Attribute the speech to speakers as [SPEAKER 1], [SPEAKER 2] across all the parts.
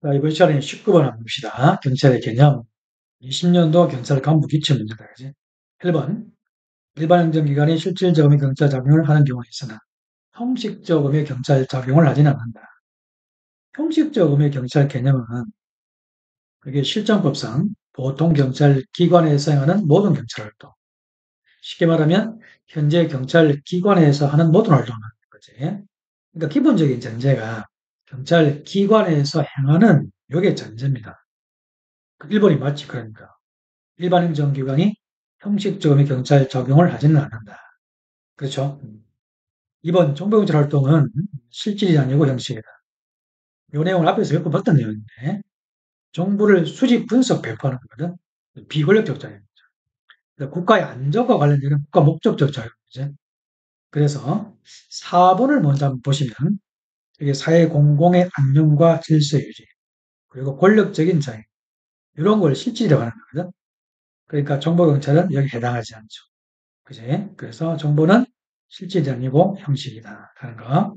[SPEAKER 1] 자, 이번 시간에 19번 한번 봅시다. 경찰의 개념. 20년도 경찰 간부 기출 문제다. 그지? 1번. 일반 행정기관이 실질적음의 경찰 작용을 하는 경우가 있으나 형식적음의 경찰 작용을 하지는 않는다. 형식적음의 경찰 개념은 그게 실정법상 보통 경찰 기관에서 행하는 모든 경찰 활동. 쉽게 말하면 현재 경찰 기관에서 하는 모든 활동을 하는 거지. 그러니까 기본적인 전제가 경찰 기관에서 행하는 요게 전제입니다. 그 1번이 맞지, 그러니까. 일반 행정기관이 형식적인 경찰 적용을 하지는 않는다. 그렇죠? 2번 정보경찰 활동은 실질이 아니고 형식이다. 이 내용을 앞에서 몇 번 봤던 내용인데 정보를 수집, 분석, 배포하는 거거든. 비권력적 작용이죠. 국가의 안전과 관련되는 국가 목적적 작용이지. 그래서 4번을 먼저 한번 보시면 이게 사회 공공의 안녕과 질서 유지 그리고 권력적인 자유 이런 걸 실질이라고 하는 거거든. 그러니까 정보경찰은 여기 해당하지 않죠. 그지? 그래서 정보는 실질이 아니고 형식이다. 하는 거.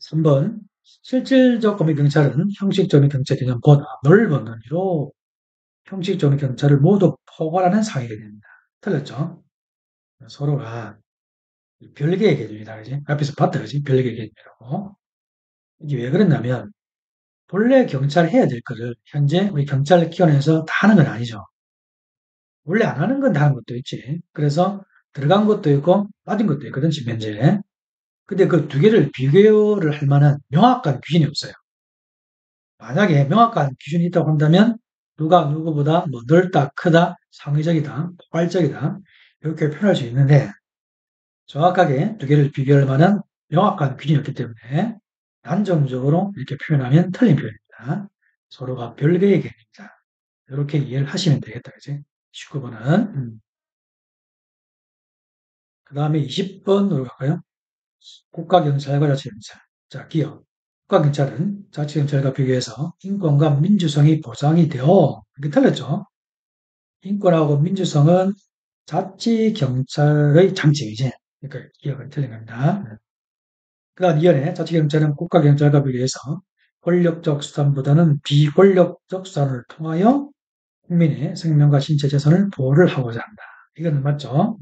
[SPEAKER 1] 3번. 실질적 범위 경찰은 형식적인 경찰 개념보다 넓은 의미로 형식적인 경찰을 모두 포괄하는 사회 개념입니다. 틀렸죠? 서로가 별개의 개념이다. 그지? 앞에서 봤다. 그지? 별개의 개념이라고. 이게 왜 그랬냐면, 본래 경찰 해야 될 거를 현재 우리 경찰 기관에서 다 하는 건 아니죠. 원래 안 하는 건 다 하는 것도 있지. 그래서 들어간 것도 있고 빠진 것도 있거든, 지금 현재. 근데 그 두 개를 비교를 할 만한 명확한 기준이 없어요. 만약에 명확한 기준이 있다고 한다면 누가 누구보다 뭐 넓다, 크다, 상위적이다, 포괄적이다 이렇게 표현할 수 있는데 정확하게 두 개를 비교할 만한 명확한 기준이 없기 때문에 단정적으로 이렇게 표현하면 틀린 표현입니다. 서로가 별개의 개념이다. 이렇게 이해를 하시면 되겠다. 그지? 19번은. 그 다음에 20번으로 갈까요? 국가경찰과 자치경찰. 자, 기업. 국가경찰은 자치경찰과 비교해서 인권과 민주성이 보장이 되어, 이렇게 틀렸죠? 인권하고 민주성은 자치경찰의 장점이지. 그러니까 기업은 틀린 겁니다. 그 다음 2번에 자치경찰은 국가경찰과 비교해서 권력적 수단보다는 비권력적 수단을 통하여 국민의 생명과 신체 재산을 보호를 하고자 한다. 이거는 맞죠?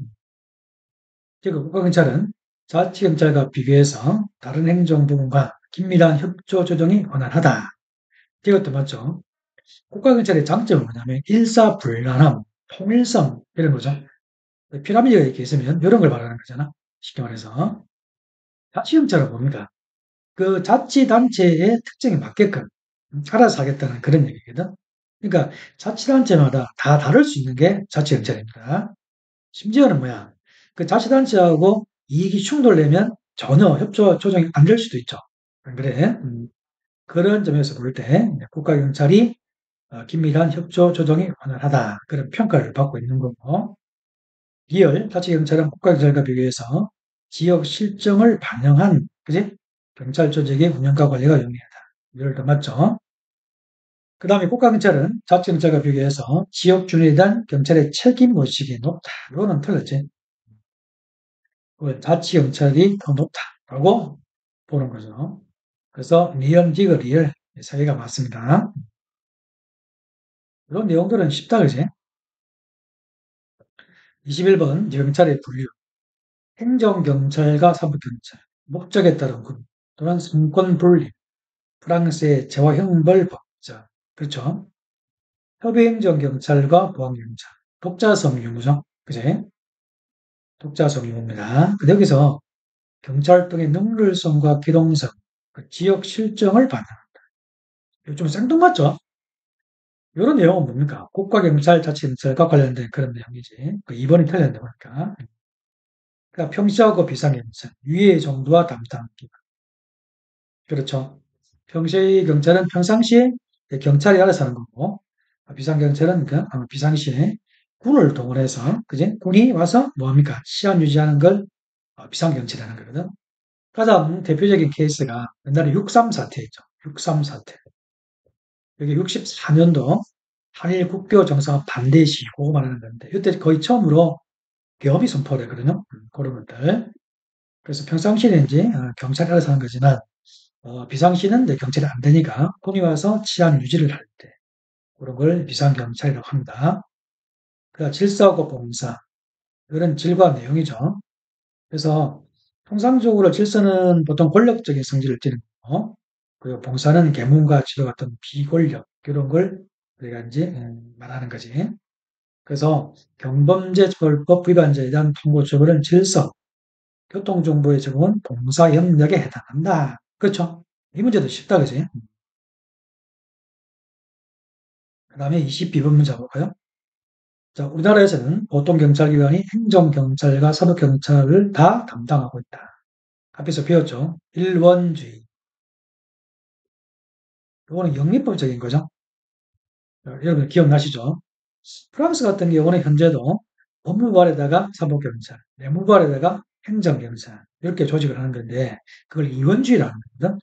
[SPEAKER 1] 즉, 국가경찰은 자치경찰과 비교해서 다른 행정부문과 긴밀한 협조 조정이 원활하다. 이것도 맞죠? 국가경찰의 장점은 뭐냐면 일사불란함, 통일성 이런 거죠. 피라미드가 이렇게 있으면 이런 걸 말하는 거잖아. 쉽게 말해서 자치경찰은 뭡니까? 그 자치단체의 특징에 맞게끔 알아서 하겠다는 그런 얘기거든. 그러니까 자치단체마다 다 다를 수 있는 게 자치경찰입니다. 심지어는 뭐야? 그 자치단체하고 이익이 충돌되면 전혀 협조 조정이 안 될 수도 있죠. 안 그래? 그런 점에서 볼 때 국가경찰이 긴밀한 협조 조정이 원활하다. 그런 평가를 받고 있는 거고. 2열 자치경찰은 국가경찰과 비교해서 지역 실정을 반영한 그지? 경찰 조직의 운영과 관리가 용이하다. 이럴 때 맞죠? 그 다음에 국가경찰은 자치경찰과 비교해서 지역 주민에 대한 경찰의 책임의식이 높다. 이거는 틀렸지. 자치경찰이 더 높다라고 보는 거죠. 그래서 리얼 디그 리얼 사이가 맞습니다. 이런 내용들은 쉽다 그지? 21번 경찰의 분류 행정경찰과 사법경찰 목적에 따른 군 또는 성권 분리 프랑스의 재화형벌법자 그렇죠? 협의행정경찰과 보안경찰 독자성 유무죠 그지? 독자성 유무입니다. 근데 여기서 경찰 활동의 능률성과 기동성 그 지역 실정을 반영한다. 이거 좀 생뚱맞죠? 이런 내용은 뭡니까? 국가경찰, 자치경찰과 관련된 그런 내용이지. 그 2번이 틀렸는데 보니까. 그러니까 평시하고 비상경찰, 위의 정도와 담당 기관. 그렇죠. 평시의 경찰은 평상시에 경찰이 알아서 하는 거고, 비상경찰은 비상시에 군을 동원해서, 그지? 군이 와서 뭐합니까? 시안 유지하는 걸 비상경찰이라는 거거든. 가장 대표적인 케이스가 옛날에 6.3 사태 있죠. 6.3 사태. 여기 64년도 한일 국교 정상화 반대 시고 말하는 건데, 이때 거의 처음으로 계엄이 선포를 했거든요. 그런 것들. 그래서 평상시에는 이제 경찰이 알아서 하는 거지만, 비상시는 이제 경찰이 안 되니까 폰이 와서 치안 유지를 할 때 그런 걸 비상경찰이라고 합니다. 그러니까 질서하고 봉사 이런 질과 내용이죠. 그래서 통상적으로 질서는 보통 권력적인 성질을 띠는 거고 그리고 봉사는 계문과 지도 같은 비권력 이런 걸 우리가 이제 말하는 거지. 그래서 경범죄처벌법 위반자에 대한 통고 처벌은 질서, 교통정보의 제공은 봉사 영역에 해당한다. 그렇죠? 이 문제도 쉽다, 그지? 그 다음에 22번 문제 볼까요? 자, 우리나라에서는 보통 경찰기관이 행정경찰과 사법경찰을 다 담당하고 있다. 앞에서 배웠죠? 일원주의. 이거는 영미법적인 거죠. 여러분 기억나시죠? 프랑스 같은 경우는 현재도 법무부안에다가 사법경찰, 내무부안에다가 행정경찰 이렇게 조직을 하는 건데 그걸 이원주의라는 거거든.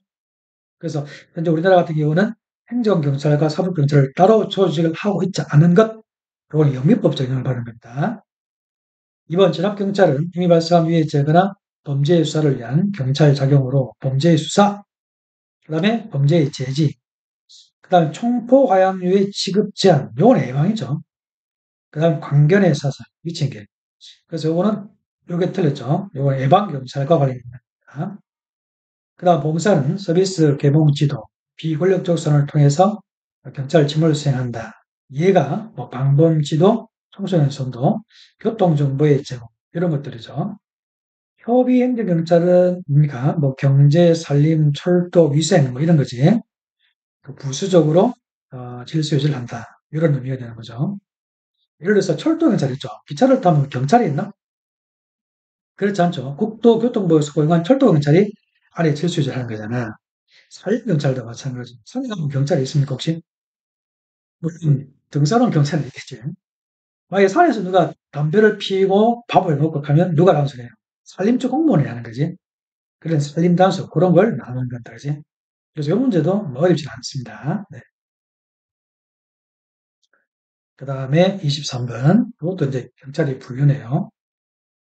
[SPEAKER 1] 그래서 현재 우리나라 같은 경우는 행정경찰과 사법경찰을 따로 조직을 하고 있지 않은 것, 그건 영미법 적용을 받는 겁니다. 이번 진압경찰은 행위 발생한 위해 제거나 범죄의 수사를 위한 경찰 작용으로 범죄의 수사, 그 다음에 범죄의 제지, 그 다음에 총포 화약류의 취급 제한, 요건 예방이죠. 그 다음 광견의 사살, 미친개. 그래서 요거는 요게 틀렸죠. 요건 예방경찰과 관련입니다. 그 다음 봉사는 서비스 개봉 지도, 비권력적 선을 통해서 경찰 직무를 수행한다. 얘가 뭐 방범 지도, 청소년 선도, 교통정보의 제공 이런 것들이죠. 협의 행정경찰은 뭡니까? 뭐 경제, 산림, 철도, 위생 뭐 이런 거지. 그 부수적으로 질서 유지를 한다. 이런 의미가 되는 거죠. 예를 들어서 철도경찰 있죠. 기차를 타면 경찰이 있나? 그렇지 않죠. 국도교통부에서 고용한 철도경찰이 안에 질서 유지를 하는 거잖아. 산림경찰도 마찬가지. 산에 가면 경찰이 있습니까, 혹시? 물론, 등산원 경찰은 있겠지. 만약에 산에서 누가 담배를 피우고 밥을 먹고 가면 누가 단속해요? 산림청 공무원이 하는 거지. 그런 산림 단속, 그런 걸 나누는 건다, 그지? 그래서 이 문제도 뭐 어렵지 않습니다. 네. 그 다음에 23번. 이것도 이제 경찰이 분류네요.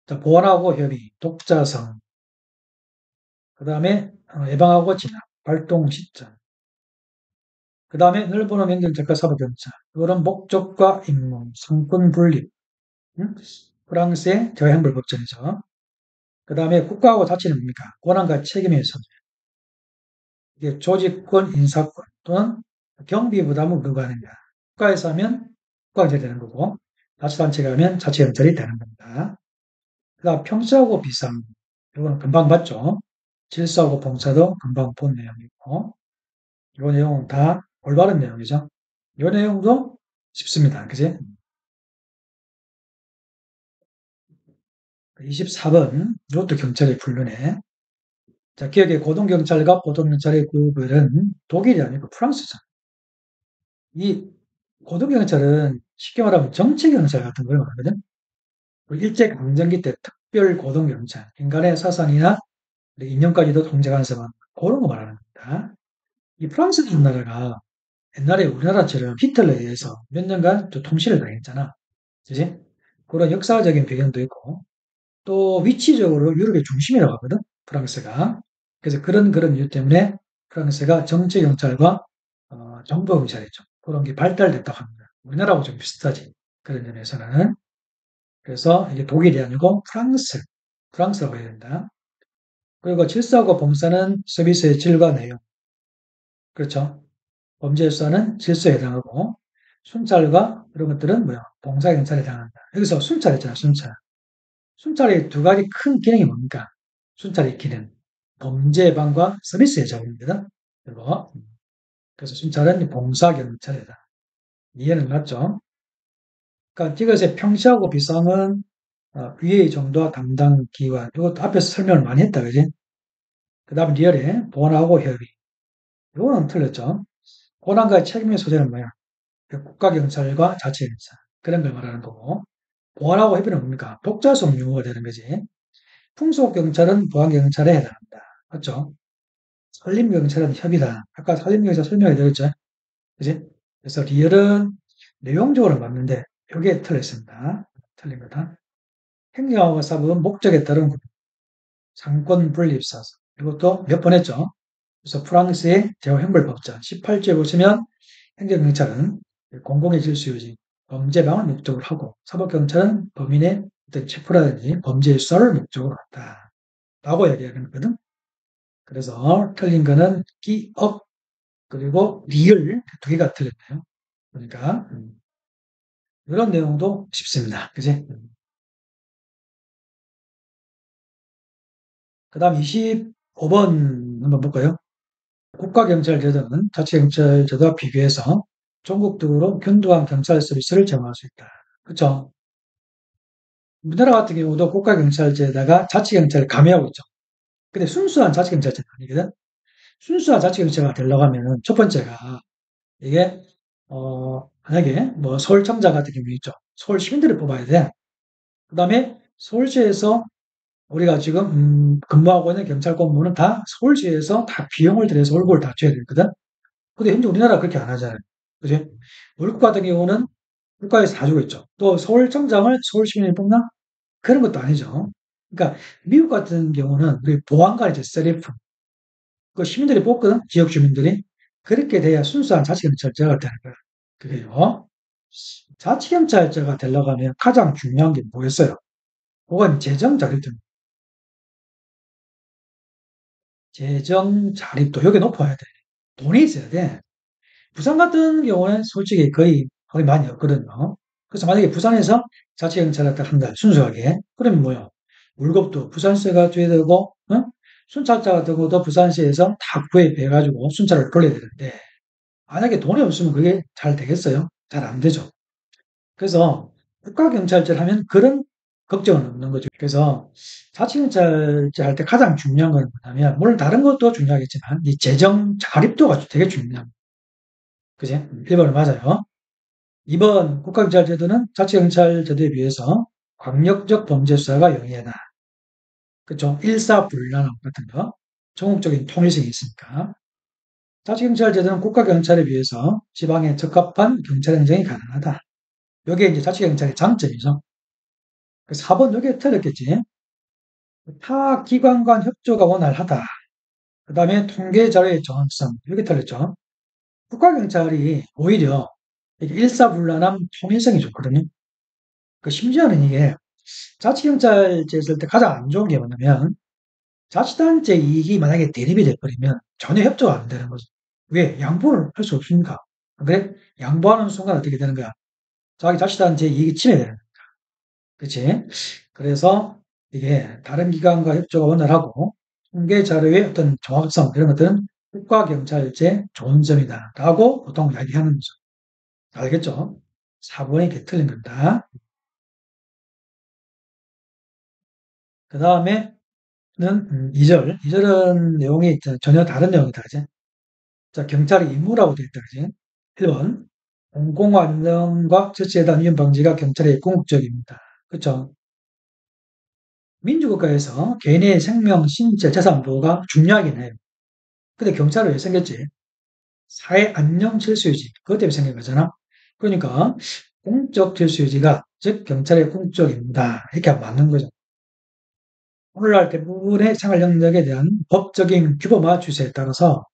[SPEAKER 1] 자, 보안하고 협의, 독자성. 그 다음에 예방하고 진압, 발동 시점. 그 다음에 넓은 행정적과 사법경찰. 이거는 목적과 임무, 상권 분립. 응? 프랑스의 저행불법전이죠. 그 다음에 국가하고 자치는 뭡니까? 권한과 책임의 선. 이게 조직권, 인사권 또는 경비 부담을 누가 하느냐. 국가에서 하면 국가경찰이 되는 거고, 자치단체가 하면 자치경찰이 되는 겁니다. 그 다음 평시하고 비상. 이거는 금방 봤죠. 질서하고 봉사도 금방 본 내용이고, 이 내용은 다 올바른 내용이죠. 이 내용도 쉽습니다. 그지? 24번. 이것도 경찰의 분류네. 자, 기억에 고등경찰과 고등경찰의 구별은 독일이 아니고 프랑스죠. 이 고등경찰은 쉽게 말하면 정치경찰 같은 걸 말하거든. 일제강점기 때 특별 고등경찰, 인간의 사상이나 이념까지도 통제하는 사람, 그런 거 말하는 겁니다. 이 프랑스라는 나라가 옛날에 우리나라처럼 히틀러에 의해서 몇 년간 또 통치를 당했잖아. 그지? 그런 역사적인 배경도 있고, 또 위치적으로 유럽의 중심이라고 하거든, 프랑스가. 그래서 그런 이유 때문에 프랑스가 정치경찰과 정보경찰이죠. 그런 게 발달됐다고 합니다. 우리나라하고 좀 비슷하지. 그런 점에서는. 그래서 이게 독일이 아니고 프랑스라고 해야 된다. 그리고 질서하고 범사는 서비스의 질과 내용. 그렇죠. 범죄 수사는 질서에 해당하고, 순찰과 이런 것들은 뭐야? 봉사경찰에 해당한다. 여기서 순찰 있잖아, 순찰. 순찰의 두 가지 큰 기능이 뭡니까? 순찰의 기능. 범죄 예방과 서비스의 작업입니다. 이거. 그래서 순찰은 봉사경찰이다. 이해는 맞죠? 그러니까 이것의 평시하고 비상은 위의 정도와 담당 기관. 이것도 앞에서 설명을 많이 했다, 그지? 그 다음에 리얼에 보안하고 협의. 이거는 틀렸죠? 권한과 책임의 소재는 뭐야? 그 국가경찰과 자치경찰. 그런 걸 말하는 거고. 보안하고 협의는 뭡니까? 독자성 유무가 되는 거지. 풍속경찰은 보안경찰에 해당한다. 맞죠? 산림경찰은 협의다. 아까 산림경찰 설명해 드렸죠? 그지? 그래서 리얼은 내용적으로 맞는데, 이게 틀렸습니다. 틀린 거다. 행정하고 사법은 목적에 따른 상권 분립사상. 이것도 몇 번 했죠? 그래서 프랑스의 제왕형벌법전 18조에 보시면 행정경찰은 공공의 질서 유지, 범죄 방을 목적으로 하고 사법경찰은 범인의 어떤 체포라든지 범죄의 수사를 목적으로 한다. 라고 이야기하는 거거든. 그래서 틀린 거는 기억 그리고 리을 두 개가 틀렸네요. 그러니까 이런 내용도 쉽습니다. 그지? 그 다음 25번 한번 볼까요? 국가경찰제도는 자치경찰제도와 비교해서 전국적으로 균등한 경찰 서비스를 제공할 수 있다. 그렇죠? 우리나라 같은 경우도 국가경찰제에다가 자치경찰을 가미하고 있죠. 근데 순수한 자치경찰제는 아니거든. 순수한 자치경찰가 되려고 하면은 첫 번째가 이게 만약에 뭐 서울청장 같은 경우 있죠. 서울 시민들을 뽑아야 돼. 그다음에 서울시에서 우리가 지금 근무하고 있는 경찰 공무원은 다 서울시에서 다 비용을 들여서 월급을 다 줘야 되거든. 근데 현재 우리나라가 그렇게 안 하잖아요. 그지? 월급 같은 경우는 국가에서 다 주고 있죠. 또 서울청장을 서울 시민이 뽑나? 그런 것도 아니죠. 그러니까 미국 같은 경우는 우리 보안관이죠. 세리프. 그 시민들이 뽑거든. 지역 주민들이. 그렇게 돼야 순수한 자치경찰제가 되는 거야. 그게요. 자치경찰제가 되려고 하면 가장 중요한 게 뭐였어요? 그건 재정 자립도. 재정 자립도 여기 높아야 돼. 돈이 있어야 돼. 부산 같은 경우는 솔직히 거의 많이 없거든요. 그래서 만약에 부산에서 자치경찰을 한다, 순수하게. 그러면 뭐요? 월급도 부산세가 줘야 되고, 어? 순찰자 같은 것도 부산시에서 다 구입해가지고 순찰을 돌려야 되는데, 만약에 돈이 없으면 그게 잘 되겠어요? 잘 안 되죠. 그래서 국가경찰제를 하면 그런 걱정은 없는 거죠. 그래서 자치경찰제 할 때 가장 중요한 건 뭐냐면, 물론 다른 것도 중요하겠지만, 이 재정 자립도가 되게 중요합니다. 그지? 1번은 맞아요. 2번 국가경찰제도는 자치경찰제도에 비해서 광역적 범죄 수사가 용이하다. 그렇죠? 일사불란 같은 거. 전국적인 통일성이 있으니까. 자치경찰제도는 국가경찰에 비해서 지방에 적합한 경찰 행정이 가능하다. 이게 이제 자치경찰의 장점이죠. 그래서 4번 이게 틀렸겠지. 타 기관 간 협조가 원활하다. 그 다음에 통계 자료의 정확성. 이게 틀렸죠. 국가경찰이 오히려 이게 일사불란한 통일성이 좋거든요. 그 심지어는 이게 자치경찰제 쓸 때 가장 안 좋은 게 뭐냐면 자치단체 이익이 만약에 대립이 돼버리면 전혀 협조가 안 되는 거죠. 왜? 양보를 할 수 없으니까. 그래? 양보하는 순간 어떻게 되는 거야? 자기 자치단체 이익이 침해되는 거야. 그치? 그래서 이게 다른 기관과 협조가 원활하고 통계 자료의 어떤 정확성 이런 것들은 국가경찰제 좋은 점이다 라고 보통 이야기하는 거죠. 알겠죠? 4번이 이렇게 틀린 겁니다. 그 다음에는 2절. 2절은 내용이 전혀 다른 내용이다. 그지? 자, 경찰의 임무라고 되어 있다. 그지? 1번. 공공안전과 질서에 대한 위험 방지가 경찰의 궁극적입니다. 그쵸? 민주국가에서 개인의 생명, 신체, 재산 보호가 중요하긴 해요. 근데 경찰을 왜 생겼지? 사회 안녕 질서 유지. 그것 때문에 생긴 거잖아. 그러니까 공적 질서 유지가 즉 경찰의 공적입니다. 이렇게 맞는 거죠. 오늘날 대부분의 생활 영역에 대한 법적인 규범화 추세에 따라서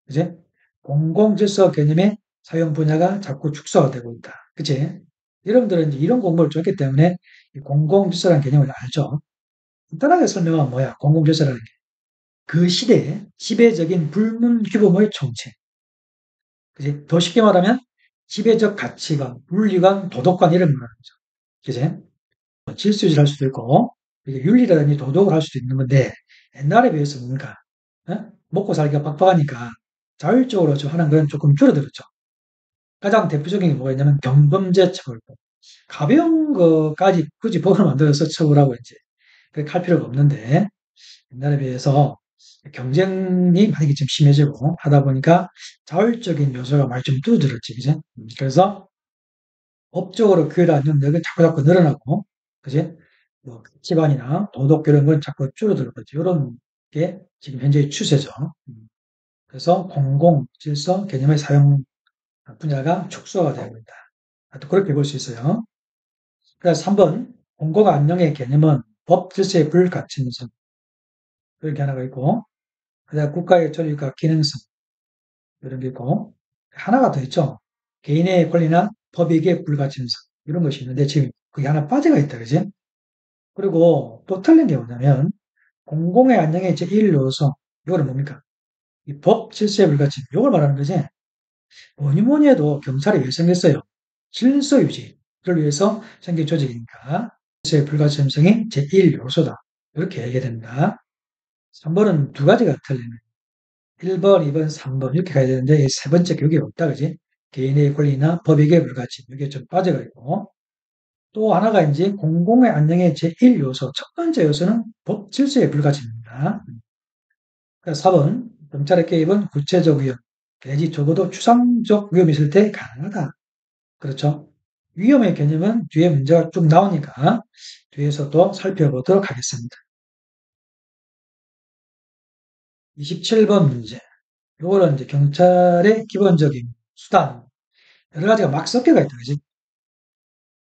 [SPEAKER 1] 이제 공공질서 개념의 사용 분야가 자꾸 축소가 되고 있다. 그치? 여러분들은 이제 이런 공부를 줬기 때문에 공공질서라는 개념을 알죠. 간단하게 설명하면 뭐야? 공공질서라는 게. 그 시대의 지배적인 불문 규범의 총체. 그지? 더 쉽게 말하면 지배적 가치관, 윤리관, 도덕관 이런 걸 말하는 거죠. 그지? 질서유지를 할 수도 있고, 이게 윤리라든지 도덕을 할 수도 있는 건데, 옛날에 비해서 뭡니까? 어? 먹고 살기가 빡빡하니까 자율적으로 좀 하는 건 조금 줄어들었죠. 가장 대표적인 게 뭐가 있냐면 경범죄 처벌법. 가벼운 거까지 굳이 법을 만들어서 처벌하고 이제 그렇게 할 필요가 없는데 옛날에 비해서 경쟁이 많이 좀 심해지고 하다 보니까 자율적인 요소가 많이 좀 줄어들었지, 그지? 그래서 법적으로 규율하는 영역이 자꾸 늘어나고, 그지? 뭐, 가치관이나 도덕 이런 건 자꾸 줄어들고 있지. 이런 게 지금 현재의 추세죠. 그래서 공공 질서 개념의 사용 분야가 축소가 되고 있다. 또 그렇게 볼 수 있어요. 그래서 3번 공공 안녕의 개념은 법 질서에 불가침성 이렇게 하나가 있고 그다음 국가의 존립과 기능성 이런 게 있고 하나가 더 있죠. 개인의 권리나 법익의 불가침성 이런 것이 있는데 지금 그게 하나 빠져가 있다, 그지? 그리고 또 틀린 게 뭐냐면 공공의 안녕의 제1 요소 이거는 뭡니까? 이 법 질서의 불가침 이걸 말하는 거지. 뭐니 뭐니 해도 경찰이 왜 생겼어요? 질서 유지를 위해서 생긴 조직이니까 질서의 불가침성이 제1 요소다. 이렇게 얘기해야 됩니다. 3번은 두 가지가 틀리네. 1번, 2번, 3번 이렇게 가야 되는데 이 세 번째 여기 없다, 그지? 개인의 권리나 법익의 불가침 이게 좀 빠져가 있고 또 하나가 이제 공공의 안녕의 제1 요소 첫 번째 요소는 법 질서의 불가침입니다. 그래서 4번 경찰의 개입은 구체적 위험 내지 적어도 추상적 위험이 있을 때 가능하다. 그렇죠? 위험의 개념은 뒤에 문제가 쭉 나오니까 뒤에서 또 살펴보도록 하겠습니다. 27번 문제. 요거는 이제 경찰의 기본적인 수단 여러 가지가 막 섞여가 있다, 그지?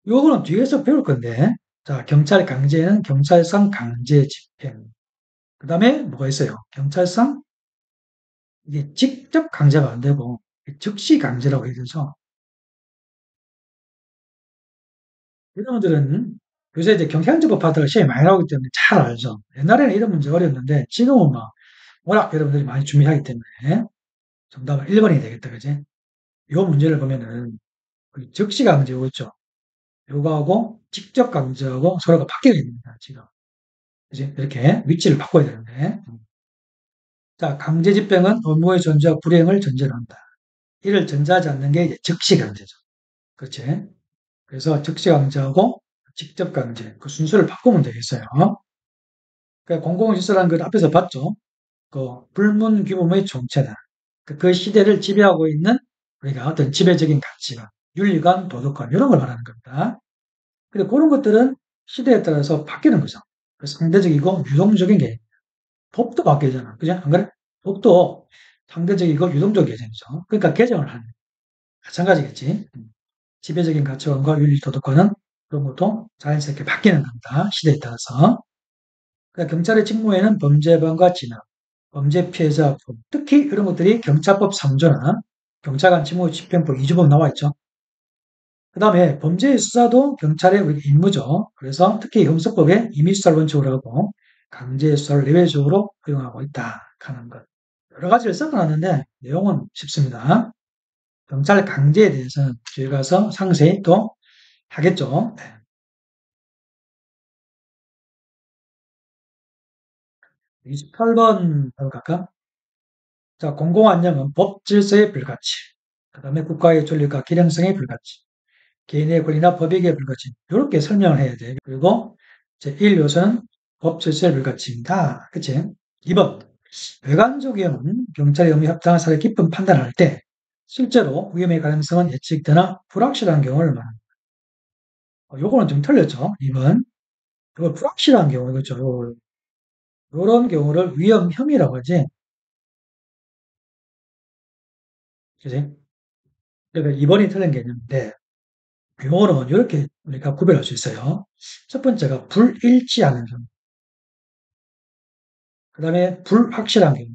[SPEAKER 1] 요거는 뒤에서 배울 건데, 자, 경찰 강제는 경찰상 강제 집행. 그 다음에 뭐가 있어요? 경찰상 이게 직접 강제가 안 되고 즉시 강제라고 해야 되죠. 여러분들은 요새 이제 경찰제법 하다가 시험이 많이 나오기 때문에 잘 알죠. 옛날에는 이런 문제 어려웠는데 지금은 막 워낙 여러분들이 많이 준비하기 때문에 정답은 1번이 되겠다, 그지? 요 문제를 보면은 그 즉시 강제고 있죠. 요거하고 직접 강제하고 서로가 바뀌어 있습니다, 지금. 그지? 이렇게 위치를 바꿔야 되는데. 자, 강제 집행은 업무의 존재와 불이행을 전제로 한다. 이를 전제하지 않는 게 이제 즉시 강제죠. 그렇지? 그래서 즉시 강제하고 직접 강제, 그 순서를 바꾸면 되겠어요. 그러니까 공공질서라는 걸 앞에서 봤죠. 그 불문규범의 정체다. 그 시대를 지배하고 있는 우리가 어떤 지배적인 가치관, 윤리관, 도덕관 이런 걸 말하는 겁니다. 근데 그런 것들은 시대에 따라서 바뀌는 거죠. 그래서 상대적이고 유동적인 게 법도 바뀌잖아. 그죠? 안 그래? 법도 상대적이고 유동적 개념이죠. 그러니까 개정을 하는 마찬가지겠지. 지배적인 가치관과 윤리 도덕관은 그런 것도 자연스럽게 바뀌는 겁니다. 시대에 따라서. 그러니까 경찰의 직무에는 범죄 예방과 진압, 범죄 피해자 보호, 특히 이런 것들이 경찰법 3조나 경찰관 직무 집행법 2조법 나와 있죠. 그 다음에 범죄 수사도 경찰의 우리 임무죠. 그래서 특히 형사법에 임의수사를 원칙으로 하고 강제 수사를 예외적으로 허용하고 있다 하는 것. 여러 가지를 섞어놨는데 내용은 쉽습니다. 경찰 강제에 대해서는 뒤에 가서 상세히 또 하겠죠. 네. 28번 바로 갈까? 자, 공공안녕은 법 질서의 불가치, 그 다음에 국가의 존립과 기량성의 불가치, 개인의 권리나 법익의 불가치 이렇게 설명을 해야 돼요. 그리고 제1 요소는 법 질서의 불가치입니다. 그치? 2번 외관적 위험은 경찰의 의무 협당한 사례 깊은 판단을 할 때 실제로 위험의 가능성은 예측되나 불확실한 경우를 말합니다. 요거는 좀 틀렸죠. 2번 이거 불확실한 경우 그렇죠. 요런 경우를 위험형이라고 하지. 그지? 그러니까 2번이 틀린 개념인데 요거는 이렇게 우리가 구별할 수 있어요. 첫 번째가 불일치하는 경우. 그 다음에 불확실한 경우.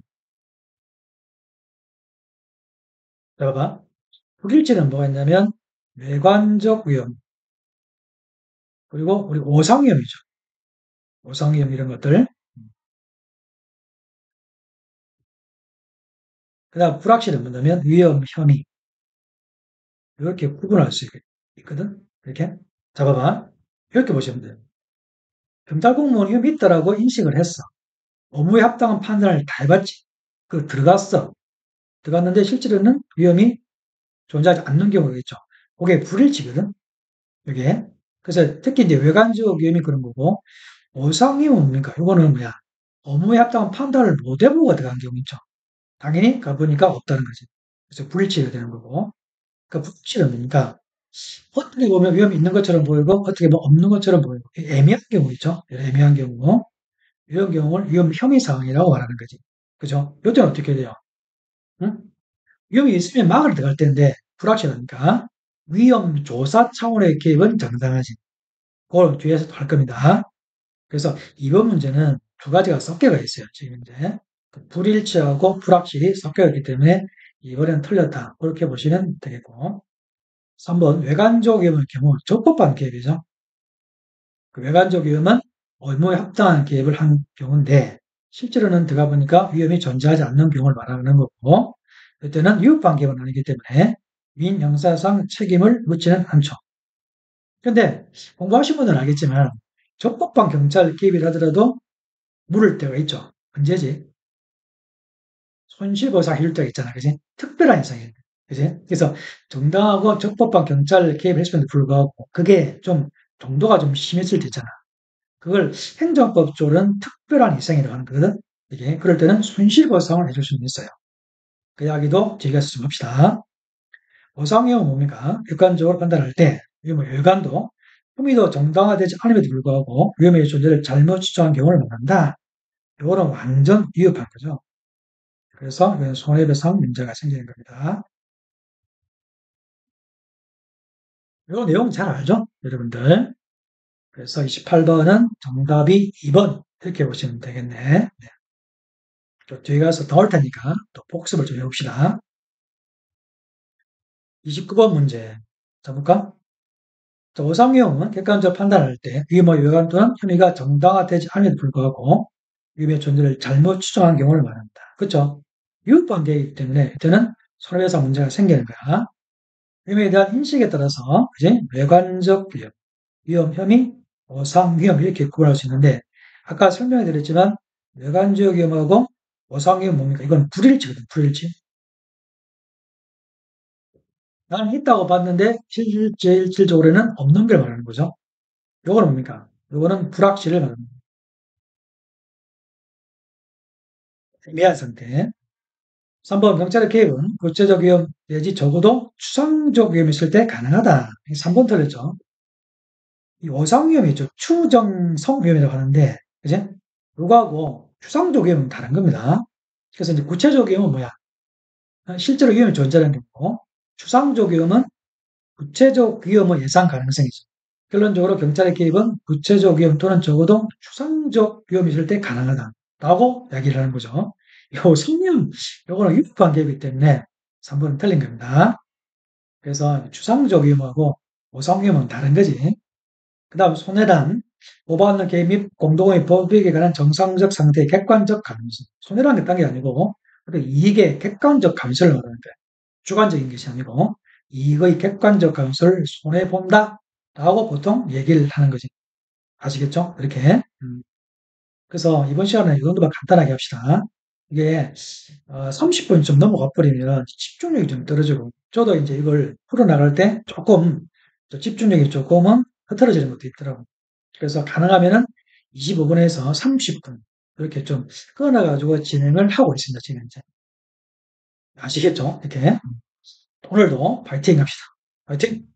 [SPEAKER 1] 자, 봐봐. 불일치는 뭐가 있냐면 외관적 위험, 그리고 우리 오상 위험이죠. 오상 위험 이런 것들. 그 다음 불확실은 뭐냐면 위험, 혐의. 이렇게 구분할 수 있거든. 이렇게. 잡아봐. 이렇게 보시면 돼요. 경찰 공무원 위험이 있다라고 인식을 했어. 업무에 합당한 판단을 다 해봤지. 그 들어갔어. 들어갔는데 실제로는 위험이 존재하지 않는 경우가 있죠. 그게 불일치거든. 이게. 그래서 특히 이제 외관적 위험이 그런 거고 오상이 뭡니까? 이거는 뭐야? 업무에 합당한 판단을 못 해보고 들어간 경우 있죠. 당연히 가보니까 없다는 거지. 그래서 불일치가 되는 거고. 그러니까 불일치는 뭡니까? 어떻게 보면 위험이 있는 것처럼 보이고 어떻게 보면 없는 것처럼 보이고 애매한 경우 있죠. 애매한 경우. 이런 경우를 위험 혐의 상황이라고 말하는 거지. 그죠? 이때는 어떻게 돼요? 응? 위험이 있으면 막을 들어갈 텐데 불확실하니까 위험 조사 차원의 개입은 정당하지. 그걸 뒤에서 할 겁니다. 그래서 이번 문제는 두 가지가 섞여가 있어요. 지금 이제 불일치하고 불확실이 섞여 있기 때문에 이번엔 틀렸다. 그렇게 보시면 되겠고. 3번 외관적 위험의 경우 적법한 기업이죠. 그 외관적 위험은 업무에 합당한 기업을 한 경우인데 실제로는 들어가 보니까 위험이 존재하지 않는 경우를 말하는 거고 이때는 위법한 기업은 아니기 때문에 민형사상 책임을 묻지는 않죠. 그런데 공부하신 분들은 알겠지만 적법한 경찰 개입이라 하더라도 물을 때가 있죠. 언제지? 손실보상 해줄 때가 있잖아. 그지? 특별한 이상이에요. 그지? 그래서 정당하고 적법한 경찰 개입을 했음에도 불구하고 그게 좀 정도가 좀 심했을 때 있잖아. 그걸 행정법적으로는 특별한 이상이라고 하는 거거든. 이게 그럴 때는 손실보상을 해줄 수는 있어요. 그 이야기도 저희가 좀 합시다. 보상이요 뭡니까? 객관적으로 판단할 때 위험 열관도 혐의도 정당화되지 않음에도 불구하고 위험의 존재를 잘못 추정한 경우를 말한다. 이거는 완전 위협한 거죠. 그래서 이건 손해배상 문제가 생기는 겁니다. 이 내용 잘 알죠? 여러분들. 그래서 28번은 정답이 2번 이렇게 보시면 되겠네. 네. 또 뒤에 가서 더 올 테니까 또 복습을 좀 해봅시다. 29번 문제. 자, 볼까? 자, 오상위험은 객관적 판단할 때 위험의 외관 또는 혐의가 정당화되지 않음에도 불구하고 위험의 존재를 잘못 추정한 경우를 말합니다. 그렇죠? 유법관계이기 때문에 이때는 손해배상 문제가 생기는 거야. 위험에 대한 인식에 따라서 그지? 외관적 위험, 위험, 혐의, 오상, 위험 이렇게 구분할 수 있는데 아까 설명해 드렸지만 외관적 위험하고 오상 위험 뭡니까? 이건 불일치거든, 불일치. 나는 있다고 봤는데 실질적으로는 없는 걸 말하는 거죠. 요거는 뭡니까? 요거는 불확실을 말하는 거예요. 애매한 상태. 3번 경찰의 개입은 구체적 위험 내지 적어도 추상적 위험이 있을 때 가능하다. 3번 틀렸죠. 이 오상 위험이 죠 추정성 위험이라고 하는데, 그지? 요거하고 추상적 위험은 다른 겁니다. 그래서 이제 구체적 위험은 뭐야? 실제로 위험이 존재하는 거고, 추상적 위험은 구체적 위험의 예상 가능성이죠. 결론적으로 경찰의 개입은 구체적 위험 또는 적어도 추상적 위험이 있을 때 가능하다라고 이야기를 하는 거죠. 요 생명, 요거는 유급한 개입이기 때문에 3번은 틀린 겁니다. 그래서 추상적 위험하고 오상 위험은 다른 거지. 그 다음 손해란 보호받는 개입 및 공동의 법익에 관한 정상적 상태의 객관적 감시. 손해라는 게 딴 게 아니고 이익의 객관적 감시를 말하는 거예요. 주관적인 것이 아니고 이익의 객관적 감소를 손해본다 라고 보통 얘기를 하는 거지. 아시겠죠? 이렇게. 그래서 이번 시간은 이 정도만 간단하게 합시다. 이게 30분 좀 넘어가 버리면 집중력이 좀 떨어지고 저도 이제 이걸 풀어나갈 때 조금 집중력이 조금은 흐트러지는 것도 있더라고. 그래서 가능하면은 25분에서 30분 이렇게 좀 끊어가지고 진행을 하고 있습니다. 지금 이제. 아시겠죠? 이렇게. 오늘도 파이팅 합시다. 파이팅!